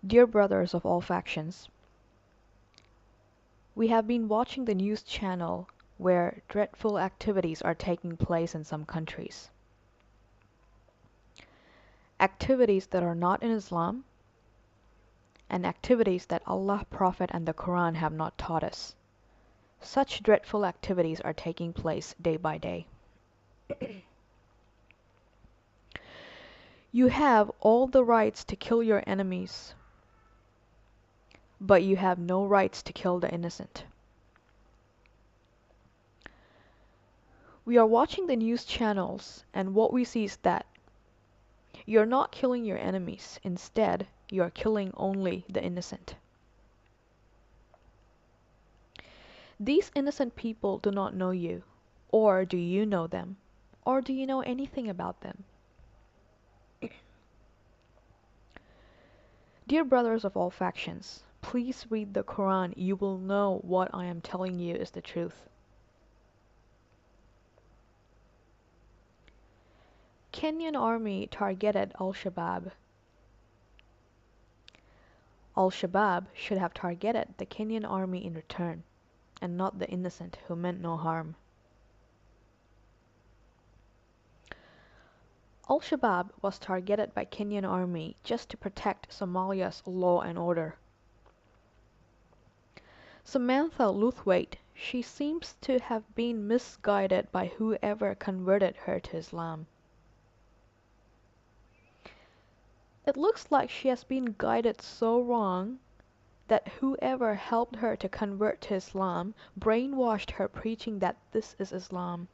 Dear brothers of all factions, we have been watching the news channel where dreadful activities are taking place in some countries. Activities that are not in Islam and activities that Allah, Prophet, and the Quran have not taught us. Such dreadful activities are taking place day by day. You have all the rights to kill your enemies, but you have no rights to kill the innocent. We are watching the news channels, and what we see is that you're not killing your enemies. Instead, you are killing only the innocent. These innocent people do not know you, or do you know them, or do you know anything about them? Dear brothers of all factions, please read the Quran. You will know what I am telling you is the truth. Kenyan army targeted al-shabab. Al-shabab should have targeted the Kenyan army in return, and not the innocent who meant no harm. Al-Shabab was targeted by Kenyan army just to protect Somalia's law and order. Samantha Luthwaite, she seems to have been misguided by whoever converted her to Islam. It looks like she has been guided so wrong that whoever helped her to convert to Islam brainwashed her preaching that this is Islam.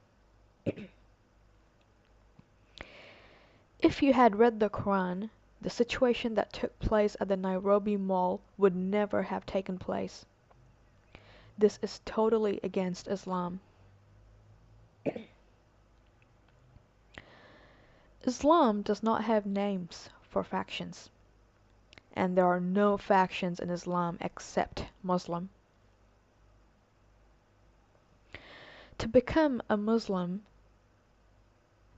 If you had read the Quran, the situation that took place at the Nairobi Mall would never have taken place. This is totally against Islam. Islam does not have names for factions, and there are no factions in Islam except Muslim. To become a Muslim,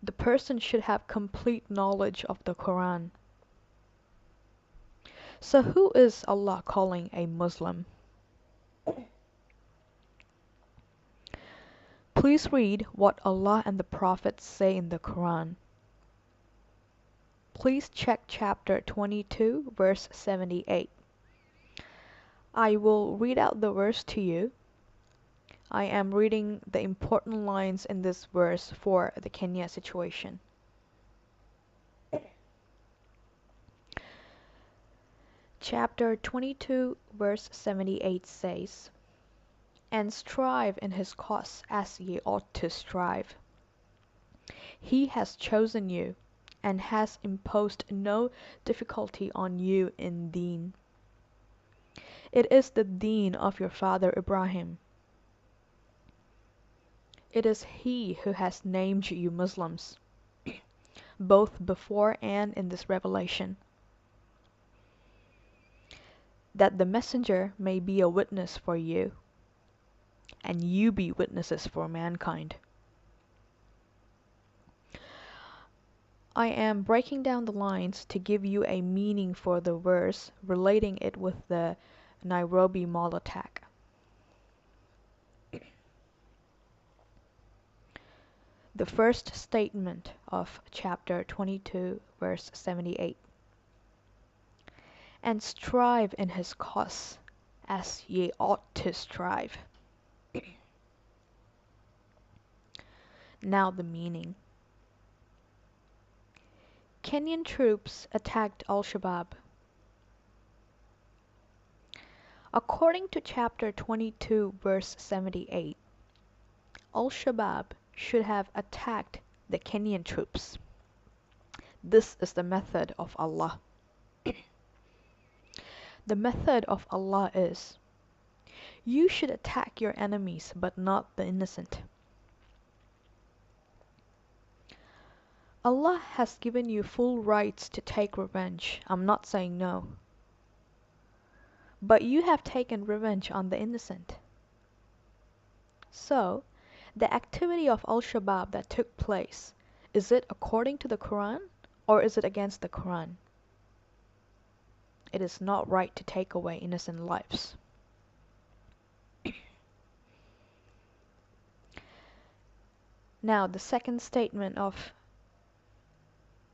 the person should have complete knowledge of the Quran. So who is Allah calling a Muslim? Please read what Allah and the Prophet say in the Quran. Please check chapter 22, verse 78. I will read out the verse to you. I am reading the important lines in this verse for the Kenya situation. Chapter 22, verse 78 says, "And strive in his cause as ye ought to strive. He has chosen you, and has imposed no difficulty on you in deen. It is the deen of your father Ibrahim. It is he who has named you Muslims, both before and in this revelation, that the messenger may be a witness for you, and you be witnesses for mankind." I am breaking down the lines to give you a meaning for the verse, relating it with the Nairobi Mall attack. The first statement of chapter 22, verse 78. "And strive in his cause as ye ought to strive." Now the meaning. Kenyan troops attacked al-Shabab. According to chapter 22, verse 78, al-Shabab should have attacked the Kenyan troops. This is the method of Allah. The method of Allah is, you should attack your enemies but not the innocent. Allah has given you full rights to take revenge. I'm not saying no. But you have taken revenge on the innocent. So, the activity of al-Shabab that took place, is it according to the Quran or is it against the Quran? it is not right to take away innocent lives. Now, the second statement of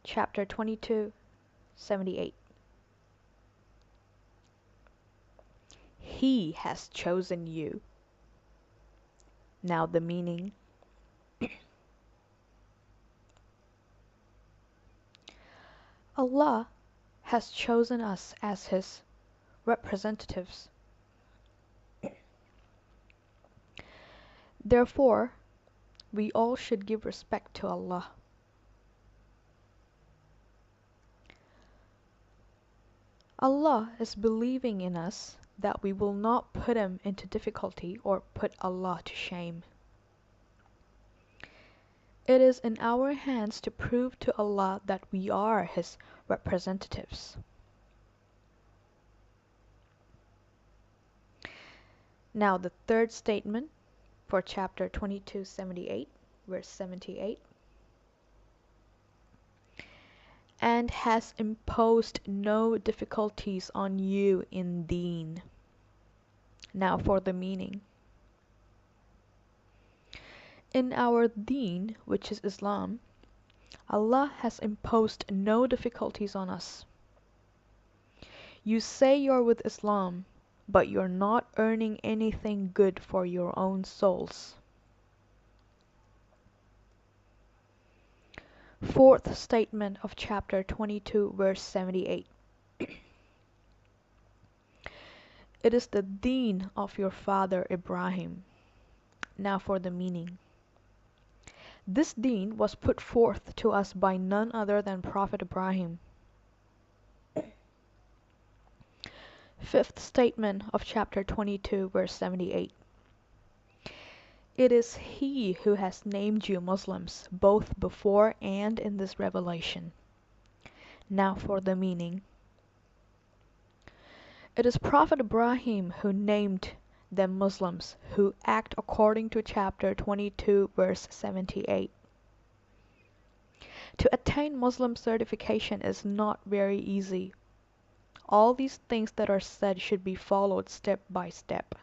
chapter 22:78. He has chosen you. Now, the meaning. Allah has chosen us as His representatives. Therefore, we all should give respect to Allah. Allah is believing in us that we will not put Him into difficulty or put Allah to shame. It is in our hands to prove to Allah that we are His representatives. Now, the third statement for chapter 22:78, verse 78. And has imposed no difficulties on you in deen. Now for the meaning. In our deen, which is Islam, Allah has imposed no difficulties on us. You say you're with Islam, but you're not earning anything good for your own souls. Fourth statement of chapter 22, verse 78. It is the deen of your father Ibrahim. Now for the meaning. This deen was put forth to us by none other than Prophet Ibrahim. Fifth statement of chapter 22, verse 78. It is He who has named you Muslims, both before and in this revelation. Now for the meaning. It is Prophet Ibrahim who named them Muslims, who act according to chapter 22, verse 78. To attain Muslim certification is not very easy. All these things that are said should be followed step by step.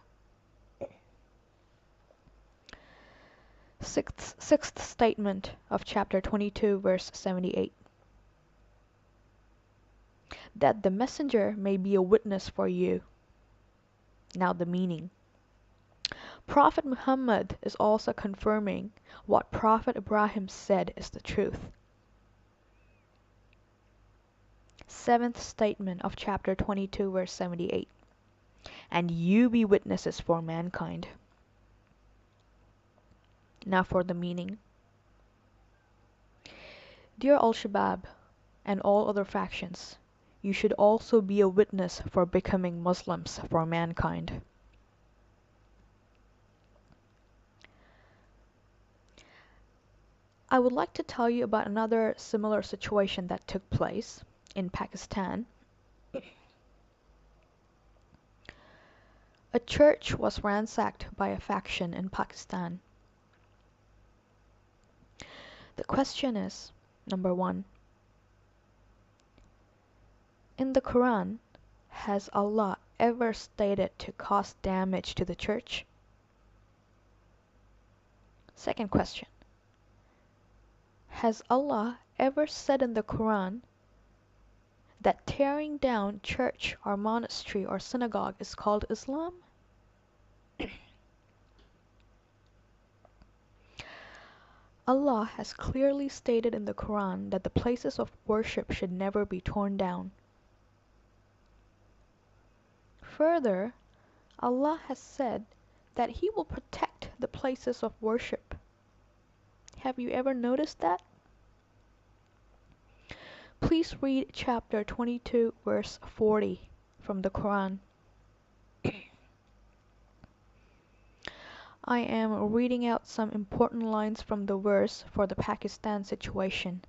Sixth statement of chapter 22, verse 78. That the messenger may be a witness for you. Now the meaning. Prophet Muhammad is also confirming what Prophet Ibrahim said is the truth. Seventh statement of chapter 22, verse 78. And you be witnesses for mankind. Now for the meaning. Dear al-shabab and all other factions, you should also be a witness for becoming Muslims for mankind. I would like to tell you about another similar situation that took place in Pakistan. A church was ransacked by a faction in Pakistan. The question is, number one, in the Quran, has Allah ever stated to cause damage to the church? Second question, has Allah ever said in the Quran that tearing down church or monastery or synagogue is called Islam? Allah has clearly stated in the Quran that the places of worship should never be torn down. Further, Allah has said that He will protect the places of worship. Have you ever noticed that? Please read chapter 22, verse 40 from the Quran. I am reading out some important lines from the verse for the Pakistan situation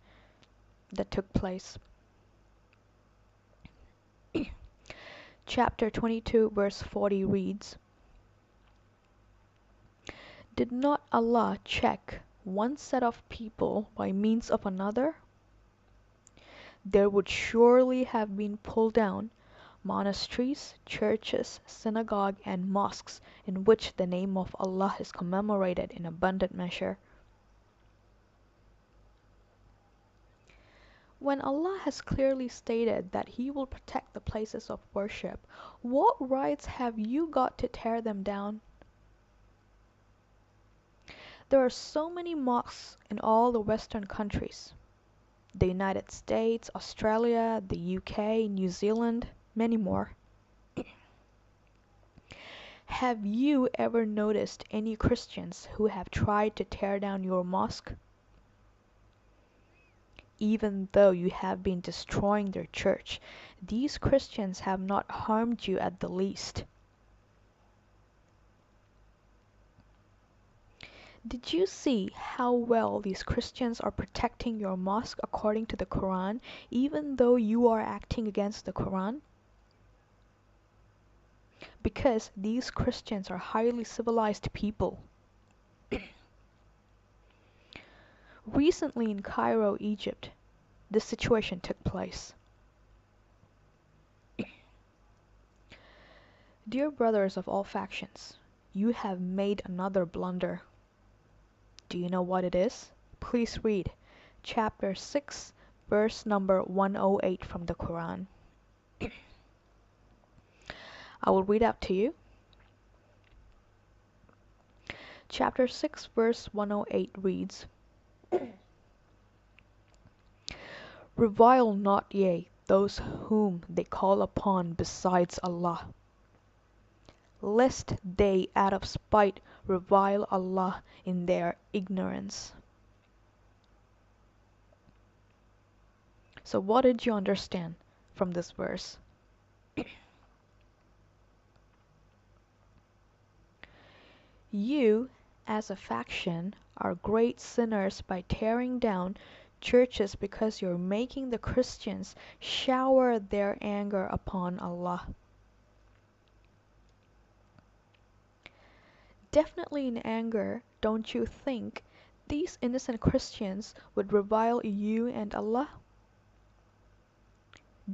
that took place. Chapter 22, verse 40 reads, Did not Allah check one set of people by means of another? There would surely have been pulled down monasteries, churches, synagogue, and mosques in which the name of Allah is commemorated in abundant measure. When Allah has clearly stated that He will protect the places of worship, what rights have you got to tear them down? There are so many mosques in all the Western countries. The United States, Australia, the UK, New Zealand, many more. Have you ever noticed any Christians who have tried to tear down your mosque? Even though you have been destroying their church, these Christians have not harmed you at the least. Did you see how well these Christians are protecting your mosque according to the Quran, even though you are acting against the Quran? Because these Christians are highly civilized people. Recently in Cairo, Egypt, this situation took place. Dear brothers of all factions, you have made another blunder. Do you know what it is? Please read chapter 6, verse number 108 from the Quran. I will read out to you. Chapter 6, verse 108 reads, Revile not ye those whom they call upon besides Allah, lest they out of spite revile Allah in their ignorance. So what did you understand from this verse? You, as a faction, are great sinners by tearing down churches because you're making the Christians shower their anger upon Allah. Definitely in anger, don't you think these innocent Christians would revile you and Allah?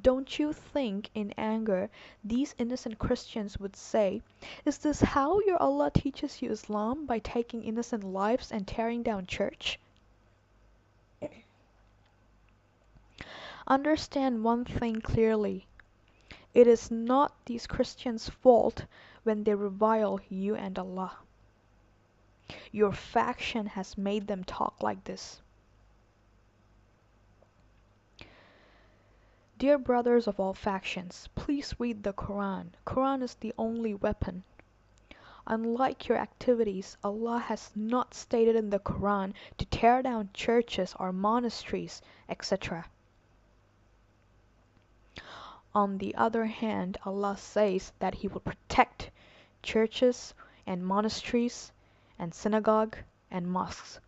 Don't you think in anger these innocent Christians would say, is this how your Allah teaches you Islam, by taking innocent lives and tearing down church? Understand one thing clearly. It is not these Christians' fault when they revile you and Allah. Your faction has made them talk like this. Dear brothers of all factions, please read the Quran. Quran is the only weapon. Unlike your activities, Allah has not stated in the Quran to tear down churches or monasteries, etc. On the other hand, Allah says that He will protect churches and monasteries and synagogue and mosques.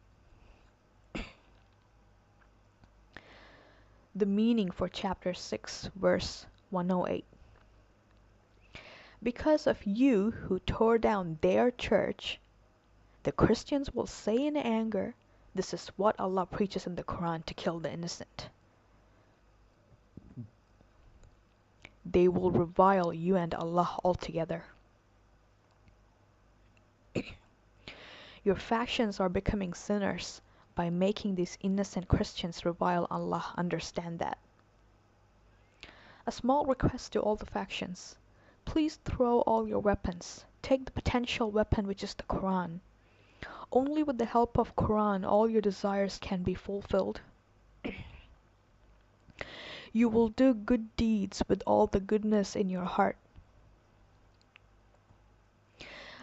The meaning for chapter 6, verse 108. Because of you who tore down their church, the Christians will say in anger, this is what Allah preaches in the Quran, to kill the innocent. They will revile you and Allah altogether. Your factions are becoming sinners by making these innocent Christians revile Allah. Understand that. A small request to all the factions. Please throw all your weapons. Take the potential weapon, which is the Quran. Only with the help of Quran all your desires can be fulfilled. You will do good deeds with all the goodness in your heart.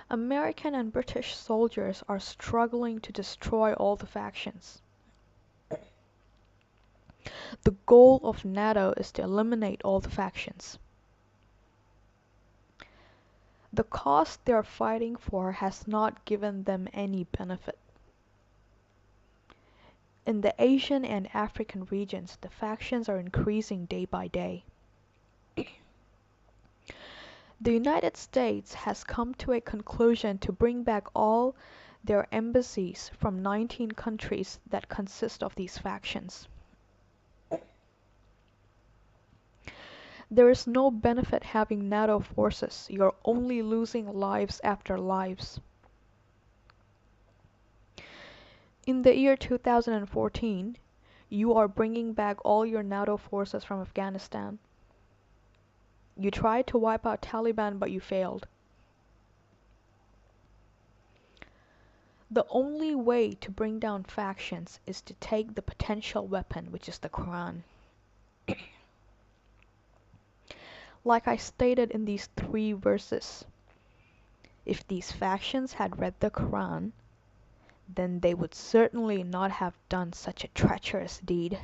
American and British soldiers are struggling to destroy all the factions. The goal of NATO is to eliminate all the factions. The cause they are fighting for has not given them any benefit. In the Asian and African regions, the factions are increasing day by day. The United States has come to a conclusion to bring back all their embassies from 19 countries that consist of these factions. There is no benefit having NATO forces. You're only losing lives after lives. In the year 2014, you are bringing back all your NATO forces from Afghanistan. You tried to wipe out Taliban, but you failed. The only way to bring down factions is to take the potential weapon, which is the Quran. Like I stated in these 3 verses, if these factions had read the Quran, then they would certainly not have done such a treacherous deed.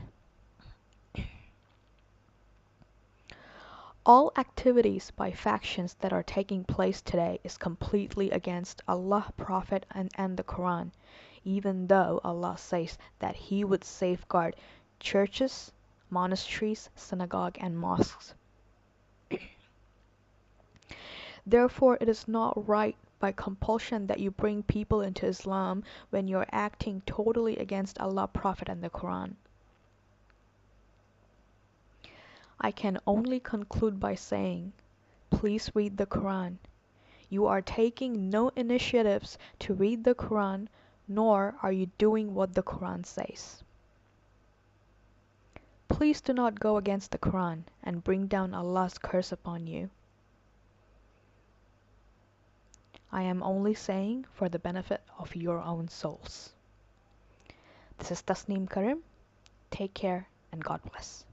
All activities by factions that are taking place today is completely against Allah, Prophet, and the Quran, even though Allah says that He would safeguard churches, monasteries, synagogue, and mosques. Therefore, it is not right by compulsion that you bring people into Islam when you're acting totally against Allah, Prophet, and the Quran. I can only conclude by saying, please read the Quran. You are taking no initiatives to read the Quran, nor are you doing what the Quran says. Please do not go against the Quran and bring down Allah's curse upon you. I am only saying for the benefit of your own souls. This is Tasneem Karim. Take care and God bless.